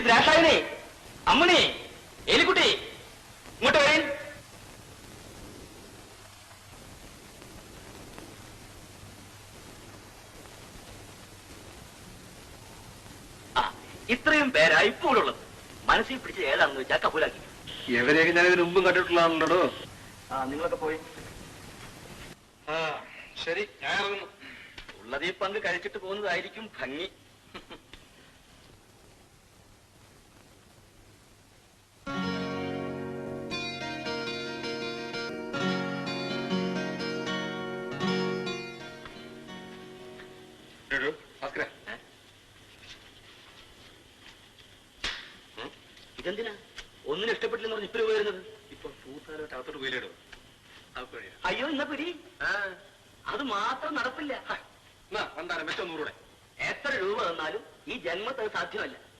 ദ്രാക്ഷായനെ, അമ്മണി, എലിക്കുട്ടി, ഇങ്ങോട്ട് വരേൻ. ഇത്രയും പേരാ ഇപ്പോഴുള്ളത്. മനസ്സിൽ പിടിച്ച് ഏതാണെന്ന് വെച്ചാൽ കബൂലാക്കി. എവരെയൊക്കെ ഞാൻ ഇതിന് മുമ്പും കണ്ടിട്ടുള്ളതാണല്ലോ. നിങ്ങളൊക്കെ പോയി. ശരി, ഞാൻ ഇറങ്ങുന്നു. ഉള്ളത് ഈ പങ്ക് കഴിച്ചിട്ട് പോകുന്നതായിരിക്കും ഭംഗി. ഇതെന്തിനാ ഒന്നിനും ഇഷ്ടപ്പെട്ടില്ലെന്ന് പറഞ്ഞ് ഇപ്പഴും വരുന്നത്? ഇപ്പൊ പൂത്താലോട്ട് അകത്തോട്ട് പോയില്ലേടോ. അയ്യോ, ഇന്ന പിരി അത് മാത്രം നടപ്പില്ല. വന്താരം വെച്ചോ 100 രൂപ. എത്ര രൂപ തന്നാലും ഈ ജന്മത്ത് സാധ്യമല്ല.